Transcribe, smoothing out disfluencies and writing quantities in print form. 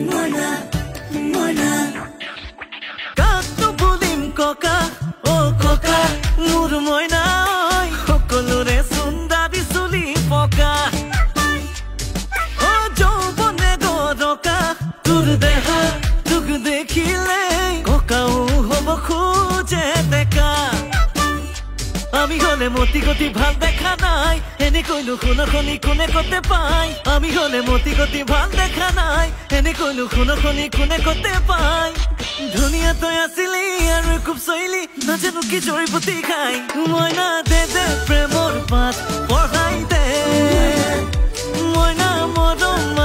মইনা মইনা কাকটো বুলিম ককা ও ককা মোৰ মইনা সকলোৰে সুন্দৰী চুলি পকা ও যৌবনে গৰকা তোৰ দেহা তোক দেখিলে ককাও হ'ব খোজে ডেকা আমি হলে মতি গতি ভাল দেখা নাই এনে কইলো খুনখনি কোনে কতে পাই আমি হলে মতি গতি ভাল দেখা নাই এনে কইলো খুনখনি কোনে কতে পাই ধুনীয়া তই আছিলি আৰু খুব চইলি নাজানো কি জড়িবুটি খাই মইনা দে দে প্ৰেমৰ পাত পঢ়াই দে মইনা মৰম